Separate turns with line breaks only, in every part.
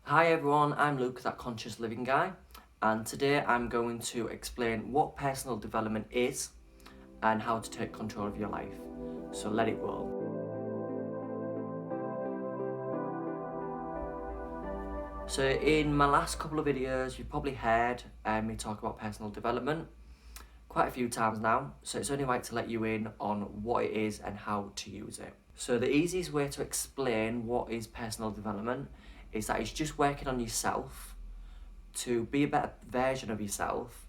Hi everyone, I'm Luke, that Conscious Living Guy, and today I'm going to explain what personal development is and how to take control of your life. So let it roll. So in my last couple of videos, you've probably heard me talk about personal development quite a few times now, so it's only right to let you in on what it is and how to use it. So the easiest way to explain what is personal development is that it's just working on yourself to be a better version of yourself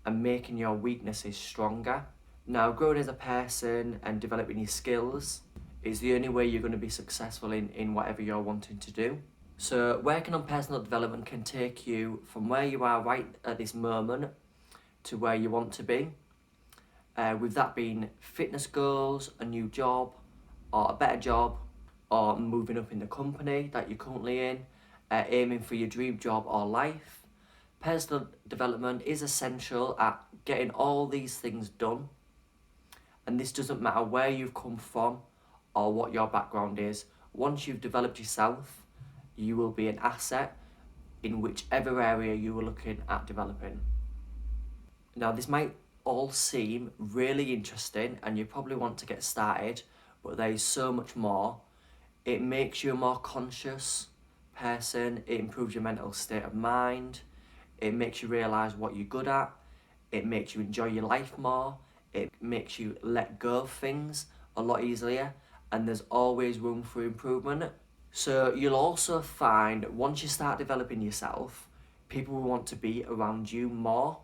and making your weaknesses stronger. Now, growing as a person and developing your skills is the only way you're going to be successful in whatever you're wanting to do. So working on personal development can take you from where you are right at this moment to where you want to be. With that being fitness goals, a new job, or a better job, or moving up in the company that you're currently in, aiming for your dream job or life. Personal development is essential at getting all these things done, and this doesn't matter where you've come from or what your background is. Once you've developed yourself, you will be an asset in whichever area you are looking at developing. Now, this might all seem really interesting and you probably want to get started, but there is so much more. It makes you a more conscious person, it improves your mental state of mind, it makes you realise what you're good at, it makes you enjoy your life more, it makes you let go of things a lot easier, and there's always room for improvement. So you'll also find once you start developing yourself, people will want to be around you more.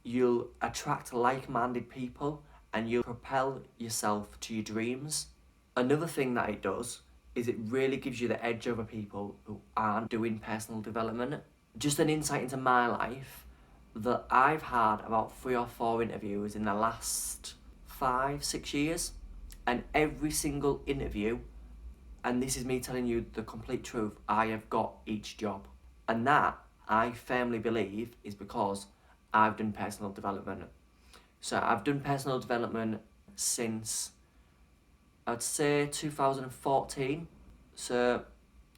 You'll attract like-minded people and you'll propel yourself to your dreams. Another thing that it does is it really gives you the edge over people who aren't doing personal development. Just an insight into my life, that I've had about 3 or 4 interviews in the last 5-6 years, and every single interview, and this is me telling you the complete truth, I have got each job. And that, I firmly believe, is because I've done personal development. So I've done personal development since, I'd say 2014, so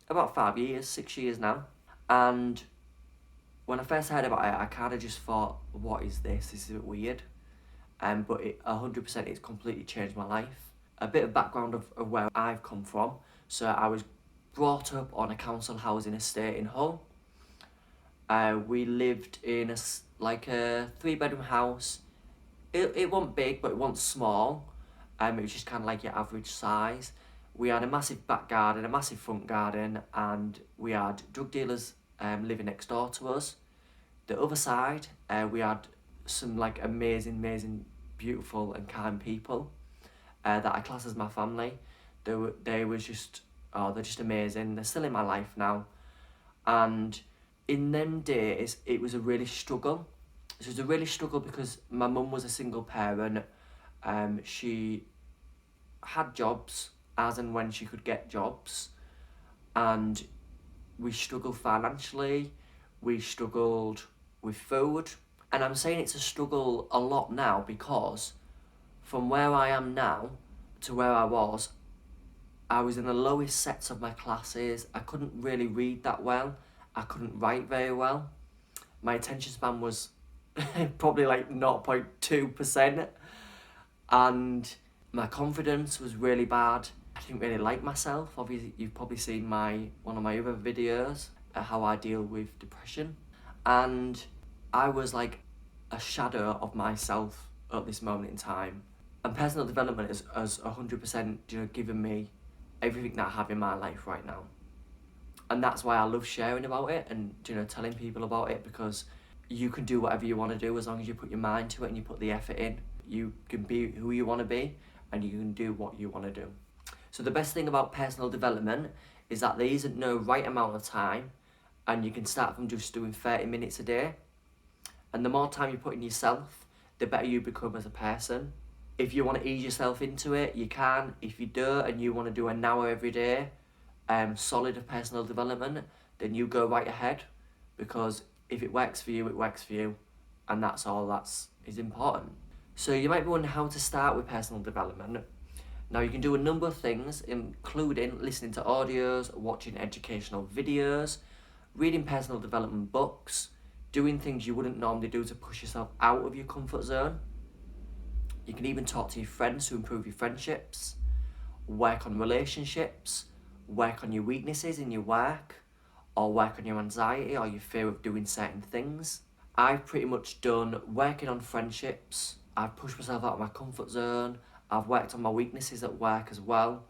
about 5 years, 6 years now. And when I first heard about it, I kind of just thought, what is this? This is a bit weird. But it 100% it's completely changed my life. A bit of background of where I've come from. So I was brought up on a council housing estate in Hull. We lived in a 3-bedroom house. It wasn't big, but it wasn't small. It was just kind of like your average size. We had a massive back garden, a massive front garden, and we had drug dealers living next door to us. The other side, we had some amazing, beautiful and kind people that I class as my family. They're just amazing. They're still in my life now, and in them days it was a really struggle. It was a really struggle because my mum was a single parent. She had jobs as and when she could get jobs, and we struggled financially, we struggled with food. And I'm saying it's a struggle a lot now because from where I am now to where I was in the lowest sets of my classes. I couldn't really read that well, I couldn't write very well. My attention span was probably like 0.2%, and my confidence was really bad. I didn't really like myself. Obviously, you've probably seen one of my other videos, how I deal with depression, and I was like a shadow of myself at this moment in time. And personal development has 100% given me everything that I have in my life right now. And that's why I love sharing about it and telling people about it, because you can do whatever you want to do as long as you put your mind to it and you put the effort in. You can be who you want to be and you can do what you want to do. So the best thing about personal development is that there isn't no right amount of time, and you can start from just doing 30 minutes a day. And the more time you put in yourself, the better you become as a person. If you want to ease yourself into it, you can. If you don't and you want to do an hour every day, solid of personal development, then you go right ahead, because if it works for you, it works for you, and that's all that is important. So you might be wondering how to start with personal development. Now, you can do a number of things, including listening to audios, watching educational videos, reading personal development books, doing things you wouldn't normally do to push yourself out of your comfort zone. You can even talk to your friends to improve your friendships, work on relationships, work on your weaknesses in your work, or work on your anxiety or your fear of doing certain things. I've pretty much done working on friendships, I've pushed myself out of my comfort zone, I've worked on my weaknesses at work as well.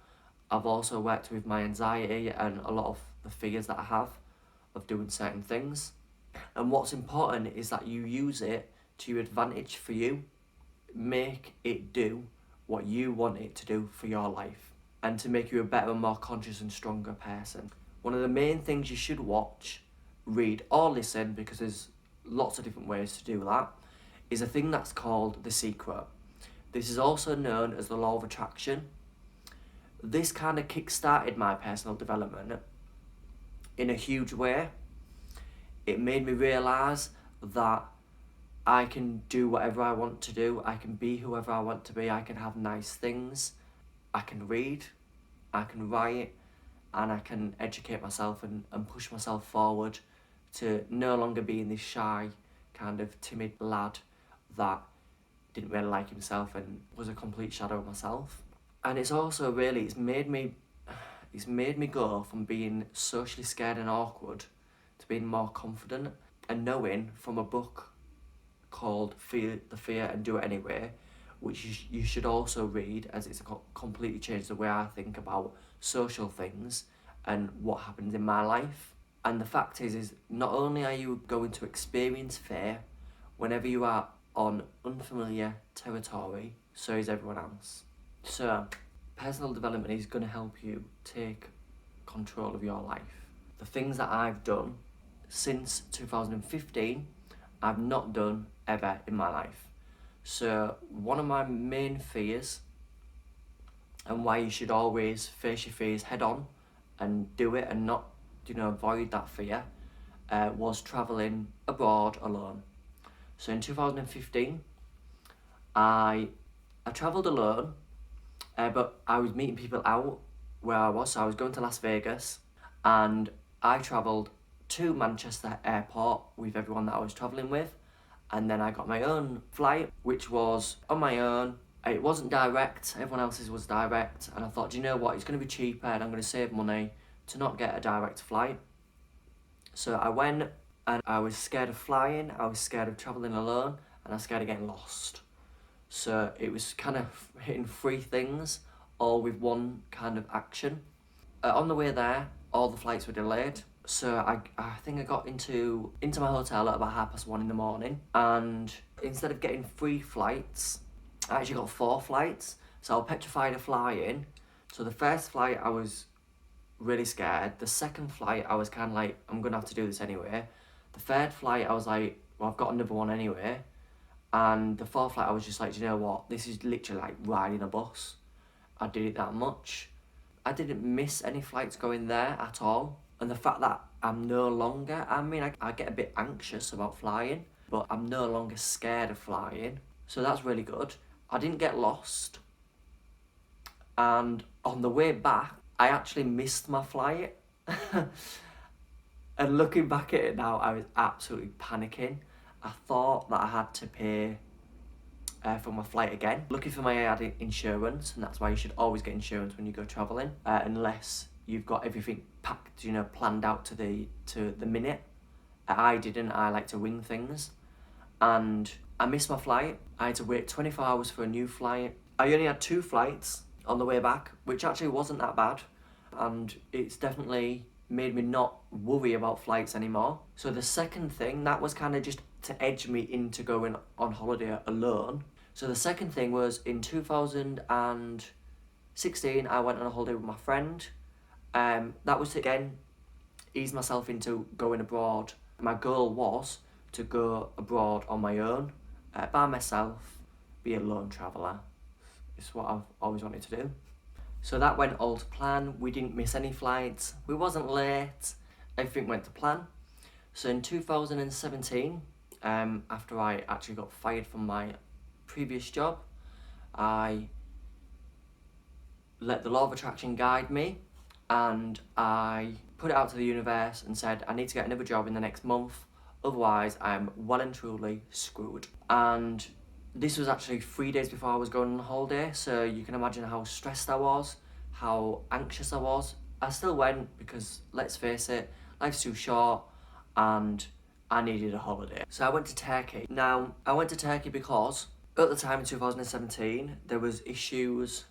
I've also worked with my anxiety and a lot of the fears that I have of doing certain things. And what's important is that you use it to your advantage for you. Make it do what you want it to do for your life and to make you a better, more conscious and stronger person. One of the main things you should watch, read or listen, because there's lots of different ways to do that, is a thing that's called The Secret. This is also known as the Law of Attraction. This kind of kick-started my personal development in a huge way. It made me realise that I can do whatever I want to do, I can be whoever I want to be, I can have nice things, I can read, I can write, and I can educate myself and push myself forward to no longer being this shy, kind of timid lad that didn't really like himself and was a complete shadow of myself. And it's also really, it's made me go from being socially scared and awkward to being more confident, and knowing from a book called Fear the Fear and Do It Anyway, which you should also read, as it's completely changed the way I think about social things and what happens in my life. And the fact is not only are you going to experience fear whenever you are on unfamiliar territory, so is everyone else. So, personal development is going to help you take control of your life. The things that I've done since 2015, I've not done ever in my life. So, one of my main fears, and why you should always face your fears head on and do it and not, avoid that fear, was travelling abroad alone. So in 2015, I travelled alone, but I was meeting people out where I was. So I was going to Las Vegas, and I travelled to Manchester Airport with everyone that I was travelling with, and then I got my own flight, which was on my own. It wasn't direct, everyone else's was direct, and I thought, do you know what, it's going to be cheaper and I'm going to save money to not get a direct flight. So I went, and I was scared of flying, I was scared of travelling alone, and I was scared of getting lost. So it was kind of hitting three things, all with one kind of action. On the way there, all the flights were delayed. So I think I got into my hotel at about 1:30 in the morning, and instead of getting 3 flights, I actually got 4 flights. So I was petrified of flying. So the first flight I was really scared. The second flight I was kind of like, I'm gonna have to do this anyway. The third flight I was like, well, I've got another one anyway. And the fourth flight I was just like, do you know what, this is literally like riding a bus. I did it that much. I didn't miss any flights going there at all. And the fact that I'm no longer, I get a bit anxious about flying, but I'm no longer scared of flying. So that's really good. I didn't get lost. And on the way back, I actually missed my flight. And looking back at it now, I was absolutely panicking. I thought that I had to pay for my flight again. Lucky for me, I had insurance, and that's why you should always get insurance when you go travelling, unless you've got everything packed, planned out to the minute. I didn't. I like to wing things, and I missed my flight. I had to wait 24 hours for a new flight. I only had 2 flights on the way back, which actually wasn't that bad, and it's definitely made me not worry about flights anymore. So the second thing, that was kind of just to edge me into going on holiday alone. So the second thing was in 2016, I went on a holiday with my friend. That was to, again, ease myself into going abroad. My goal was to go abroad on my own, by myself, be a lone traveller. It's what I've always wanted to do. So that went all to plan. We didn't miss any flights. We wasn't late. Everything went to plan. So in 2017, after I actually got fired from my previous job, I let the Law of Attraction guide me, and I put it out to the universe and said, I need to get another job in the next month, otherwise I'm well and truly screwed. And this was actually 3 days before I was going on holiday, so you can imagine how stressed I was, how anxious I was. I still went because, let's face it, life's too short and I needed a holiday. So I went to Turkey. Now, I went to Turkey because at the time in 2017, there was issues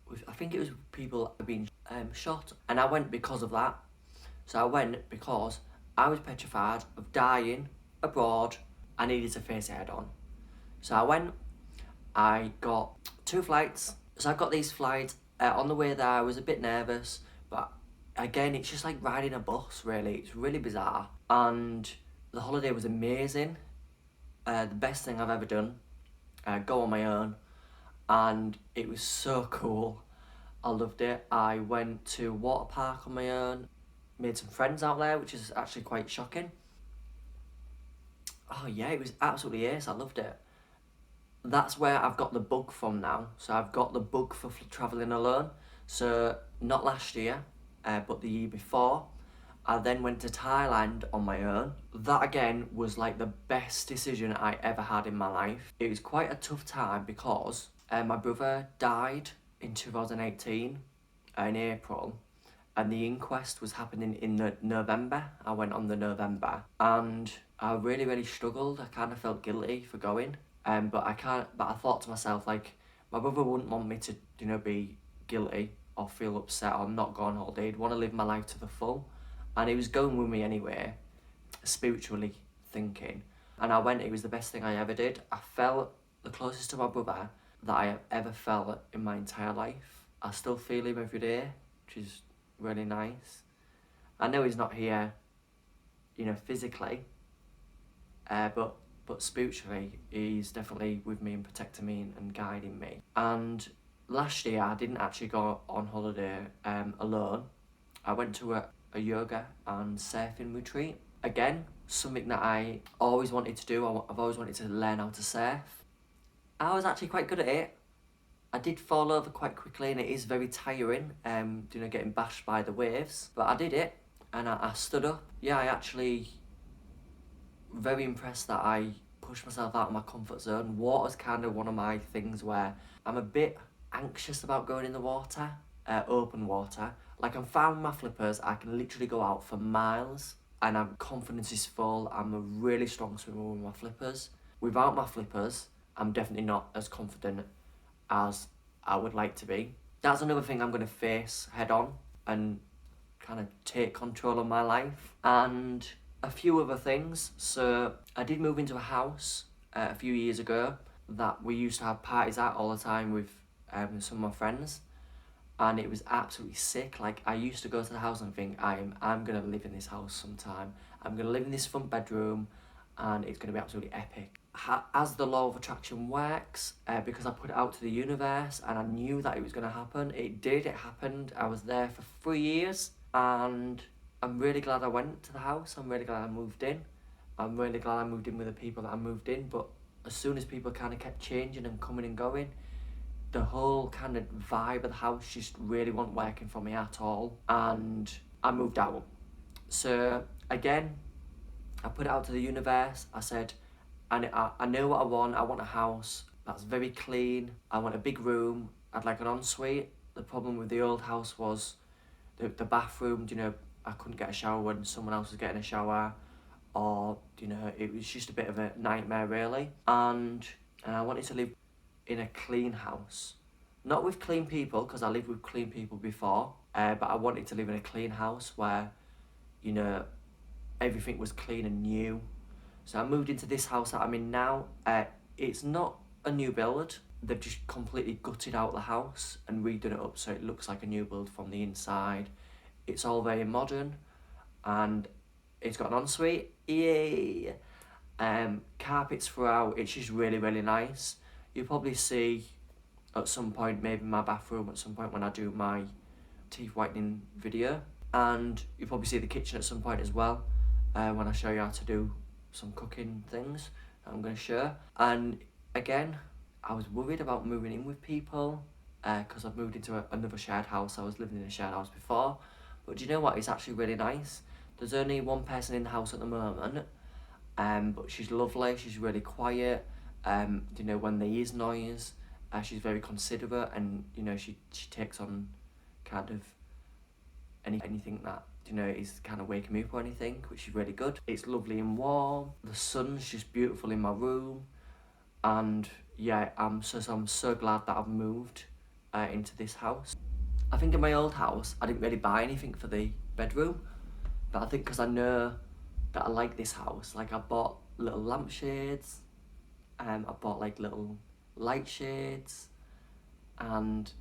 with, I think it was people being shot, and I went because of that. So I went because I was petrified of dying abroad. I needed to face it head on. So I went, I got 2 flights. So I got these flights. On the way there, I was a bit nervous, but again, it's just like riding a bus, really. It's really bizarre. And the holiday was amazing. The best thing I've ever done. Go on my own. And it was so cool. I loved it. I went to water park on my own. Made some friends out there, which is actually quite shocking. Oh yeah, it was absolutely ace. I loved it. That's where I've got the bug from now. So I've got the bug for travelling alone. So not last year, but the year before. I then went to Thailand on my own. That again was like the best decision I ever had in my life. It was quite a tough time because my brother died in 2018 in April, and the inquest was happening in the November. I went on the November, and I really struggled. I kind of felt guilty for going. But I thought to myself, like, my brother wouldn't want me to, be guilty or feel upset or not go on holiday. He'd want to live my life to the full. And he was going with me anyway, spiritually thinking. And I went, it was the best thing I ever did. I felt the closest to my brother that I have ever felt in my entire life. I still feel him every day, which is really nice. I know he's not here, physically, but spiritually, he's definitely with me and protecting me and guiding me. And last year, I didn't actually go on holiday alone. I went to a yoga and surfing retreat. Again, something that I always wanted to do. I've always wanted to learn how to surf. I was actually quite good at it. I did fall over quite quickly, and it is very tiring, getting bashed by the waves. But I did it, and I stood up. Yeah, I actually very impressed that I pushed myself out of my comfort zone. Water's kind of one of my things where I'm a bit anxious about going in the water, open water. Like, I'm fine with my flippers. I can literally go out for miles, and my confidence is full. I'm a really strong swimmer with my flippers. Without my flippers, I'm definitely not as confident as I would like to be. That's another thing I'm going to face head on and kind of take control of my life. And a few other things. So I did move into a house a few years ago that we used to have parties at all the time with some of my friends, and it was absolutely sick. Like, I used to go to the house and think, I'm gonna live in this house sometime. I'm gonna live in this front bedroom, and it's gonna be absolutely epic. As the law of attraction works, because I put it out to the universe and I knew that it was gonna happen, it did. It happened. I was there for 3 years, and I'm really glad I went to the house. I'm really glad I moved in. I'm really glad I moved in with the people that I moved in. But as soon as people kind of kept changing and coming and going, the whole kind of vibe of the house just really wasn't working for me at all. And I moved out. So again, I put it out to the universe. I said, I know what I want. I want a house that's very clean. I want a big room. I'd like an ensuite. The problem with the old house was the bathroom, I couldn't get a shower when someone else was getting a shower, or, it was just a bit of a nightmare, really. And I wanted to live in a clean house. Not with clean people, because I lived with clean people before, but I wanted to live in a clean house where, everything was clean and new. So I moved into this house that I'm in now. It's not a new build. They've just completely gutted out the house and redone it up so it looks like a new build from the inside. It's all very modern, and it's got an ensuite. Yay! Carpets throughout. It's just really nice. You'll probably see at some point, maybe my bathroom at some point when I do my teeth whitening video, and you'll probably see the kitchen at some point as well, when I show you how to do some cooking things that I'm going to share. And again, I was worried about moving in with people, because I've moved into another shared house. I was living in a shared house before, But do you know what? It's actually really nice. There's only one person in the house at the moment, but she's lovely. She's really quiet. You know, when there is noise, she's very considerate, and you know, she takes on kind of anything that you know is kind of waking me up or anything, which is really good. It's lovely and warm. The sun's just beautiful in my room, and yeah, I'm so glad that I've moved into this house. I think in my old house I didn't really buy anything for the bedroom, but I think because I know that I like this house, like I bought little lampshades, I bought like little light shades, and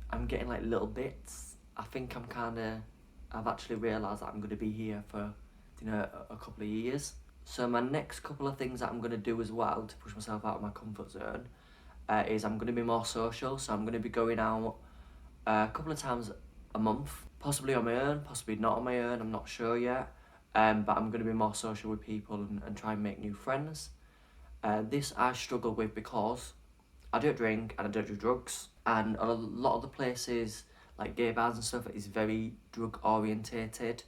I'm getting like little bits. I think I've actually realised that I'm going to be here for, you know, a couple of years. So my next couple of things that I'm going to do as well to push myself out of my comfort zone is I'm going to be more social. So I'm going to be going out a couple of times a month, possibly on my own, possibly not on my own, I'm not sure yet. But I'm going to be more social with people and try and make new friends. This I struggle with because I don't drink and I don't do drugs, and a lot of the places like gay bars and stuff is very drug orientated,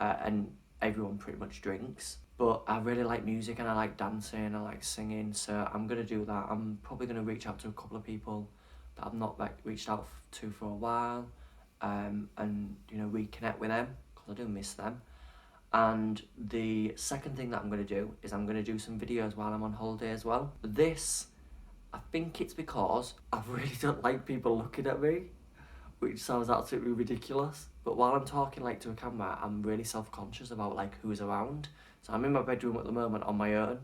and everyone pretty much drinks. But I really like music and I like dancing, I like singing, so I'm gonna do that. I'm probably gonna reach out to a couple of people that I've not like reached out to for a while, and you know, reconnect with them because I do miss them. And the second thing that I'm gonna do is I'm gonna do some videos while I'm on holiday as well. This, I think it's because I really don't like people looking at me, which sounds absolutely ridiculous. But while I'm talking like to a camera, I'm really self-conscious about like who's around. So I'm in my bedroom at the moment on my own.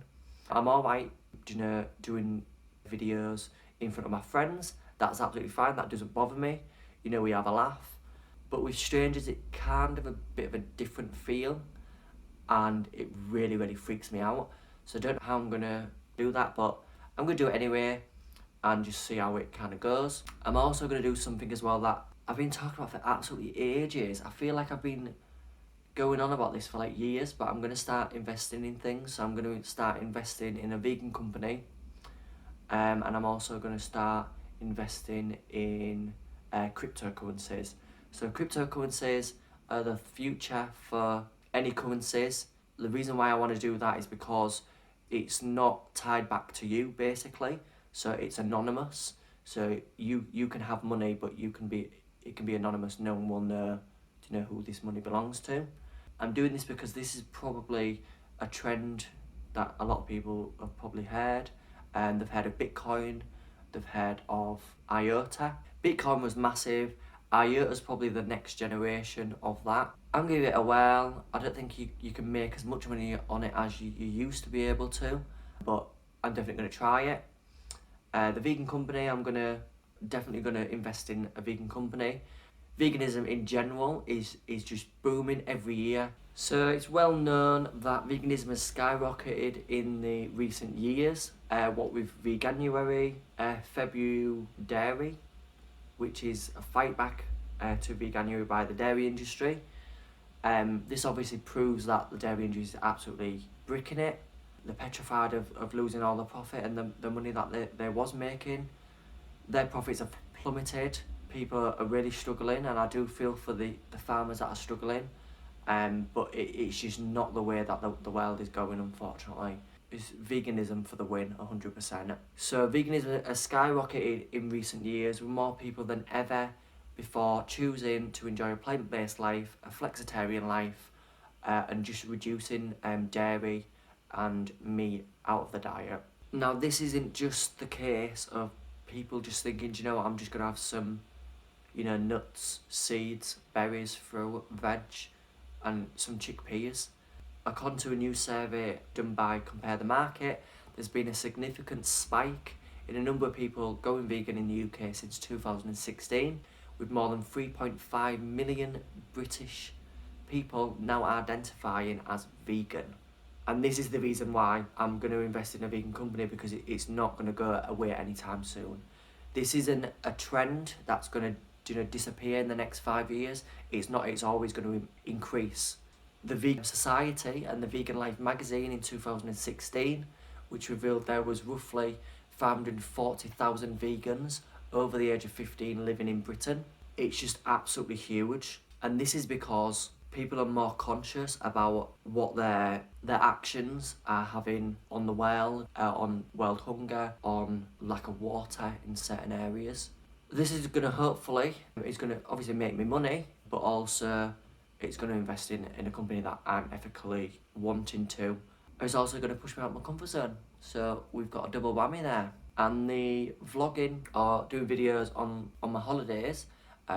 I'm alright, you know, doing videos in front of my friends. That's absolutely fine, that doesn't bother me. You know, we have a laugh. But with strangers, it kind of a bit of a different feel, and it really, really freaks me out. So I don't know how I'm gonna do that, but I'm gonna do it anyway and just see how it kind of goes. I'm also going to do something as well that I've been talking about for absolutely ages. I feel like I've been going on about this for like years, but I'm going to start investing in things. So I'm going to start investing in a vegan company, and I'm also going to start investing in cryptocurrencies. So cryptocurrencies are the future for any currencies. The reason why I want to do that is because it's not tied back to you, basically. So it's anonymous. So you can have money, but it can be anonymous. No one will know to know who this money belongs to. I'm doing this because this is probably a trend that a lot of people have probably heard. And they've heard of Bitcoin, they've heard of IOTA. Bitcoin was massive. IOTA is probably the next generation of that. I'm giving it a whirl. I don't think you can make as much money on it as you used to be able to, but I'm definitely going to try it. The vegan company, I'm definitely gonna invest in a vegan company. Veganism in general is just booming every year. So it's well known that veganism has skyrocketed in the recent years. What with Veganuary, February, which is a fight back to Veganuary by the dairy industry. This obviously proves that the dairy industry is absolutely bricking it. They're petrified of losing all the profit and the money that they was making. Their profits have plummeted. People are really struggling, and I do feel for the farmers that are struggling. But it's just not the way that the world is going, unfortunately. It's veganism for the win, 100%. So veganism has skyrocketed in recent years, with more people than ever before choosing to enjoy a plant-based life, a flexitarian life, and just reducing dairy and meat out of the diet. Now, this isn't just the case of people just thinking, do you know what, I'm just going to have some, you know, nuts, seeds, berries, fruit, veg, and some chickpeas. According to a new survey done by Compare the Market, there's been a significant spike in a number of people going vegan in the UK since 2016, with more than 3.5 million British people now identifying as vegan. And this is the reason why I'm going to invest in a vegan company, because it's not going to go away anytime soon. This isn't a trend that's going to, you know, disappear in the next 5 years. It's not. It's always going to increase. The Vegan Society and the Vegan Life magazine in 2016, which revealed there was roughly 540,000 vegans over the age of 15 living in Britain. It's just absolutely huge. And this is because people are more conscious about what their actions are having on the world, on world hunger, on lack of water in certain areas. This is going to hopefully, it's going to obviously make me money, but also it's going to invest in a company that I'm ethically wanting to. It's also going to push me out of my comfort zone. So we've got a double whammy there. And the vlogging or doing videos on my holidays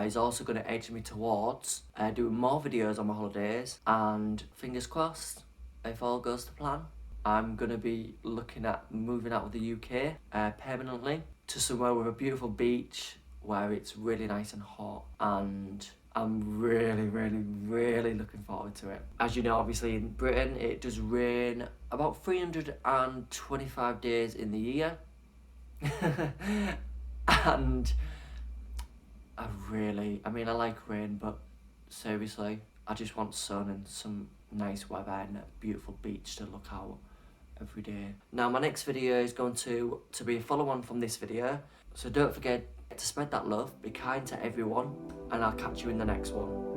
is also going to edge me towards doing more videos on my holidays. And fingers crossed, if all goes to plan, I'm going to be looking at moving out of the UK permanently to somewhere with a beautiful beach where it's really nice and hot, and I'm really, really, really looking forward to it. As you know, obviously in Britain it does rain about 325 days in the year. And I mean I like rain, but seriously, I just want sun and some nice weather and a beautiful beach to look out every day. Now my next video is going to be a follow on from this video, so don't forget to spread that love, be kind to everyone, and I'll catch you in the next one.